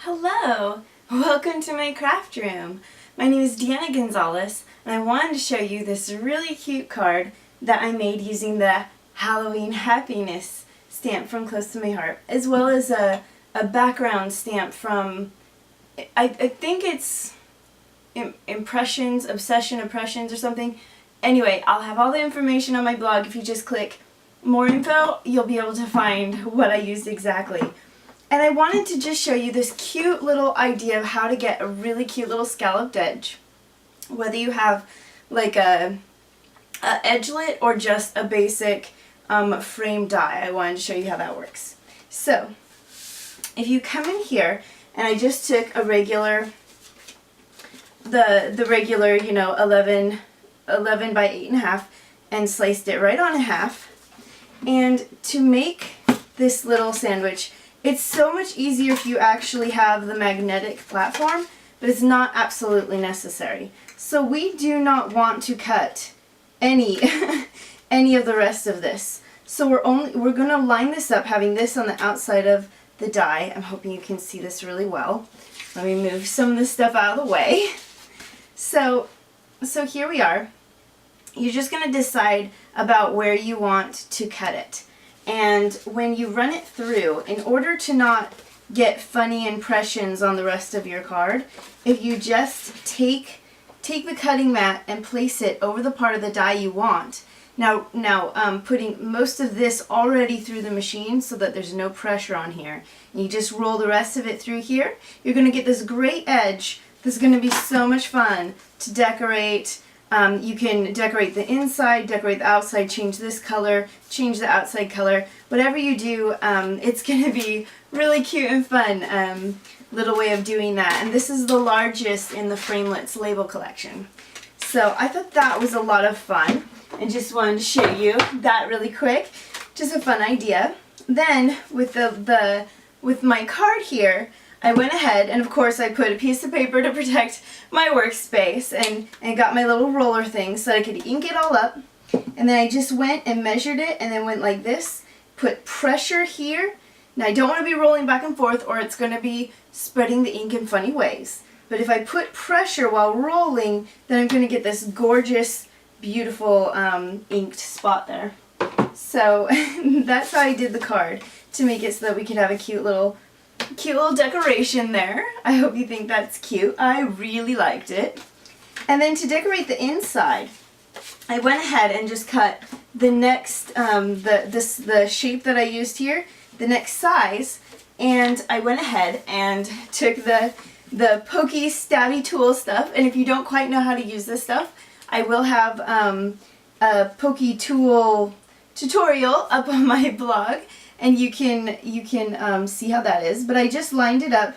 Hello! Welcome to my craft room. My name is Deanna Gonzalez and I wanted to show you this really cute card that I made using the Halloween Happiness stamp from Close to My Heart, as well as a background stamp from, I think it's Impressions, Obsession Impressions or something. Anyway, I'll have all the information on my blog. If you just click more info, you'll be able to find what I used exactly. And I wanted to just show you this cute little idea of how to get a really cute little scalloped edge. Whether you have like a edgelit or just a basic frame die, I wanted to show you how that works. So, if you come in here, and I just took a regular, the regular, 11 by 8.5 and sliced it right on in half. And to make this little sandwich, it's so much easier if you actually have the magnetic platform, but it's not absolutely necessary. So we do not want to cut any any of the rest of this. So we're going to line this up, having this on the outside of the die. I'm hoping you can see this really well. Let me move some of this stuff out of the way. So here we are. You're just going to decide about where you want to cut it. And when you run it through, in order to not get funny impressions on the rest of your card, if you just take the cutting mat and place it over the part of the die you want. Now putting most of this already through the machine so that there's no pressure on here. And you just roll the rest of it through here. You're going to get this great edge. This is going to be so much fun to decorate. You can decorate the inside, decorate the outside, change this color, change the outside color. Whatever you do, it's going to be really cute and fun. Little way of doing that. And this is the largest in the Framelits label collection. So I thought that was a lot of fun and just wanted to show you that really quick. Just a fun idea. Then with with my card here, I went ahead and of course I put a piece of paper to protect my workspace and got my little roller thing so I could ink it all up. And then I just went and measured it and then went like this, put pressure here. Now I don't want to be rolling back and forth or it's going to be spreading the ink in funny ways. But if I put pressure while rolling, then I'm going to get this gorgeous, beautiful inked spot there. So that's how I did the card to make it so that we could have a cute little decoration there. I hope you think that's cute. I really liked it. And then to decorate the inside, I went ahead and just cut the next, the shape that I used here, the next size, and I went ahead and took the pokey stabby tool stuff, and if you don't quite know how to use this stuff, I will have a pokey tool tutorial up on my blog. And you can see how that is. But I just lined it up,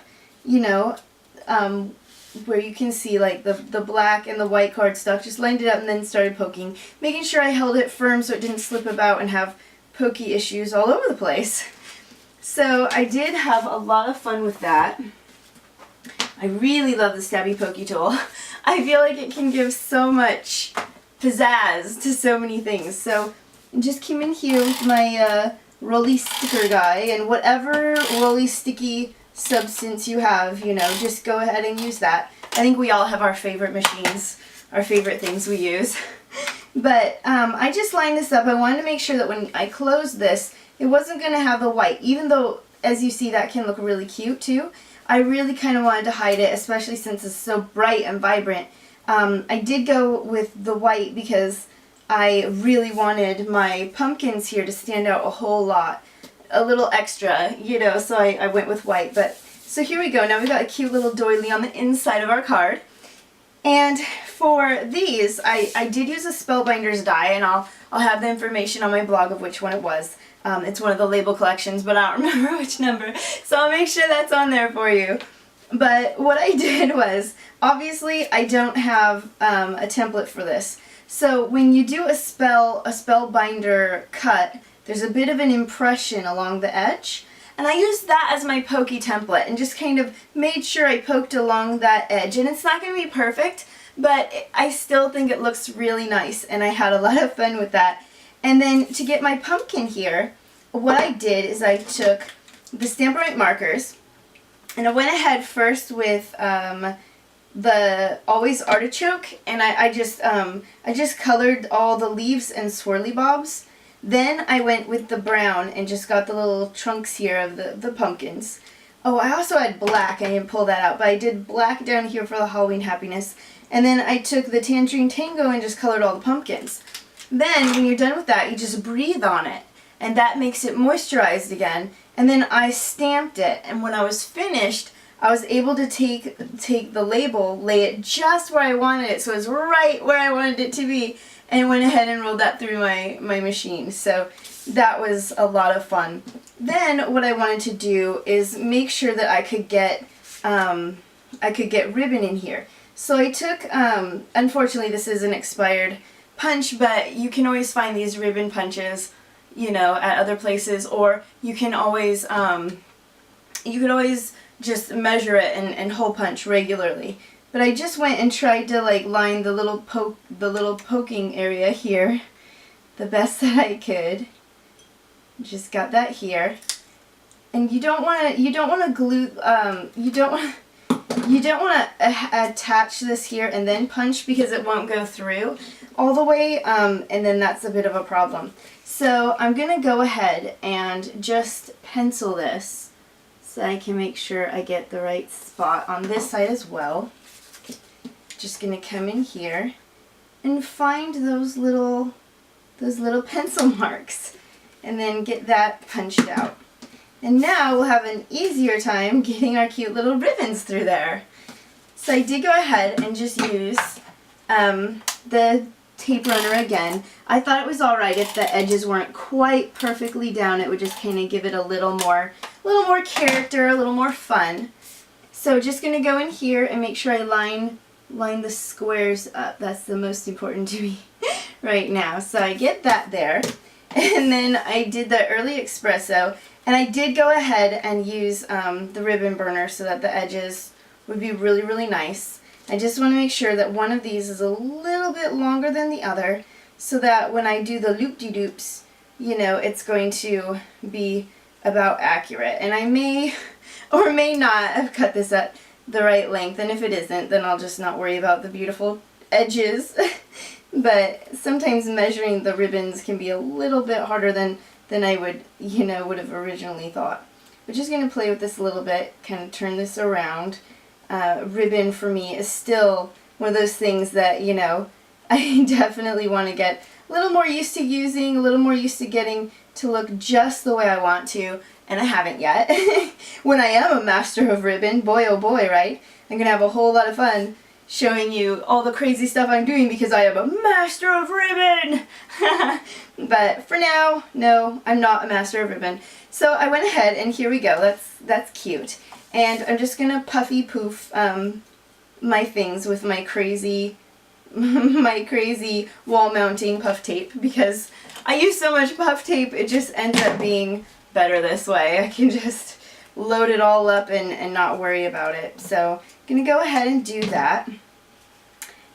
where you can see like the black and the white cardstock. Just lined it up and then started poking, making sure I held it firm so it didn't slip about and have pokey issues all over the place. So I did have a lot of fun with that. I really love the stabby pokey tool. I feel like it can give so much pizzazz to so many things. So I just came in here with my rolly sticker die, and whatever rolly sticky substance you have, just go ahead and use that. I think we all have our favorite machines, our favorite things we use. But I just lined this up. I wanted to make sure that when I closed this, it wasn't going to have the white, even though, as you see, that can look really cute too. I really kind of wanted to hide it, especially since it's so bright and vibrant. I did go with the white because I really wanted my pumpkins here to stand out a whole lot, a little extra, so I went with white. But so here we go. Now we've got a cute little doily on the inside of our card. And for these, I did use a Spellbinders die, and I'll have the information on my blog of which one it was. It's one of the label collections, but I don't remember which number, so I'll make sure that's on there for you. But what I did was, obviously I don't have a template for this. So when you do a spellbinder cut, there's a bit of an impression along the edge. And I used that as my pokey template and just kind of made sure I poked along that edge. And it's not going to be perfect, but I still think it looks really nice, and I had a lot of fun with that. And then to get my pumpkin here, what I did is I took the Stamp Right markers And I went ahead first with the Always Artichoke, and I just colored all the leaves and swirly bobs. Then I went with the brown and just got the little trunks here of the pumpkins. Oh, I also had black. I didn't pull that out, but I did black down here for the Halloween happiness. And then I took the Tangerine Tango and just colored all the pumpkins. Then, when you're done with that, you just breathe on it, and that makes it moisturized again. And then I stamped it, and when I was finished, I was able to take the label, lay it just where I wanted it, so it was right where I wanted it to be, and went ahead and rolled that through my machine. So that was a lot of fun. Then what I wanted to do is make sure that I could get ribbon in here. So I took, unfortunately this is an expired punch, but you can always find these ribbon punches, you know, at other places, or you can always just measure it and hole punch regularly. But I just went and tried to like line the little poking area here the best that I could. Just got that here. And you don't want to glue you don't want to attach this here and then punch, because it won't go through all the way, and then that's a bit of a problem. So I'm going to go ahead and just pencil this so I can make sure I get the right spot on this side as well. Just going to come in here and find those little pencil marks and then get that punched out. And now we'll have an easier time getting our cute little ribbons through there. So I did go ahead and just use the tape runner again. I thought it was alright if the edges weren't quite perfectly down. It would just kind of give it a little more character, a little more fun. So just going to go in here and make sure I line the squares up. That's the most important to me right now. So I get that there. And then I did the early espresso, and I did go ahead and use the ribbon burner so that the edges would be really, really nice. I just want to make sure that one of these is a little bit longer than the other, so that when I do the loop-de-doops, you know, it's going to be about accurate. And I may or may not have cut this at the right length, and if it isn't, then I'll just not worry about the beautiful edges. But sometimes measuring the ribbons can be a little bit harder than I would have originally thought. We're just going to play with this a little bit, kind of turn this around. Ribbon for me is still one of those things that, you know, I definitely want to get a little more used to using, a little more used to getting to look just the way I want to, and I haven't yet. When I am a master of ribbon, boy oh boy, right? I'm going to have a whole lot of fun showing you all the crazy stuff I'm doing because I am a master of ribbon. But for now, no, I'm not a master of ribbon. So I went ahead and here we go. That's cute. And I'm just gonna puffy poof my things with my crazy wall mounting puff tape, because I use so much puff tape it just ends up being better this way. I can just load it all up and not worry about it. So I'm gonna go ahead and do that.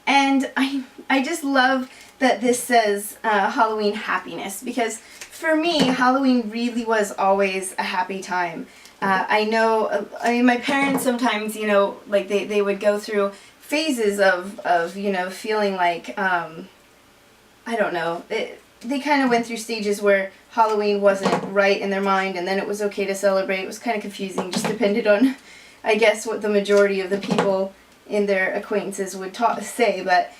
And I just love that this says Halloween happiness, because for me Halloween really was always a happy time. I mean my parents sometimes, you know, like they would go through phases of you know, feeling like I don't know, they kind of went through stages where Halloween wasn't right in their mind, and then it was okay to celebrate. It was kind of confusing, just depended on, I guess, what the majority of the people in their acquaintances would say. But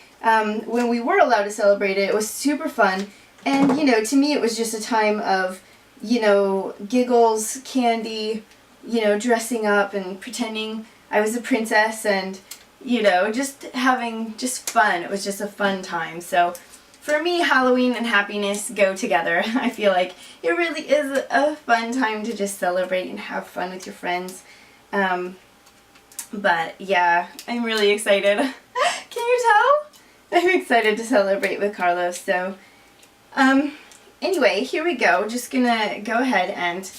when we were allowed to celebrate it, it was super fun. And, you know, to me it was just a time of, you know, giggles, candy, you know, dressing up and pretending I was a princess, and, you know, just having just fun. It was just a fun time. So for me, Halloween and happiness go together. I feel like it really is a fun time to just celebrate and have fun with your friends. But yeah, I'm really excited. Can you tell? I'm excited to celebrate with Carlos. So anyway, here we go. Just gonna go ahead and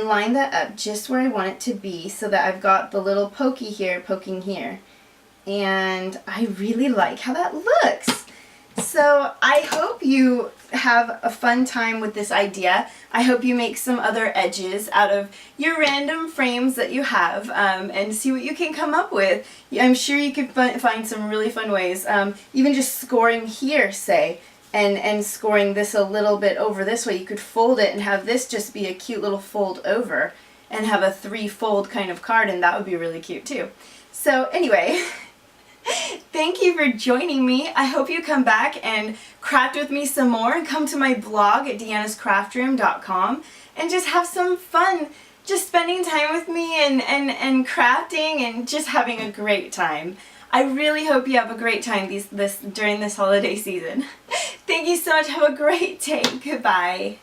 line that up just where I want it to be, so that I've got the little pokey here poking here. And I really like how that looks. So I hope you have a fun time with this idea. I hope you make some other edges out of your random frames that you have, and see what you can come up with. I'm sure you could find some really fun ways, even just scoring here, say, and scoring this a little bit over this way. You could fold it and have this just be a cute little fold over and have a 3-fold kind of card, and that would be really cute too. So anyway, thank you for joining me. I hope you come back and craft with me some more, and come to my blog at deannascraftroom.com and just have some fun just spending time with me and crafting and just having a great time. I really hope you have a great time during this holiday season. Thank you so much. Have a great day. Goodbye.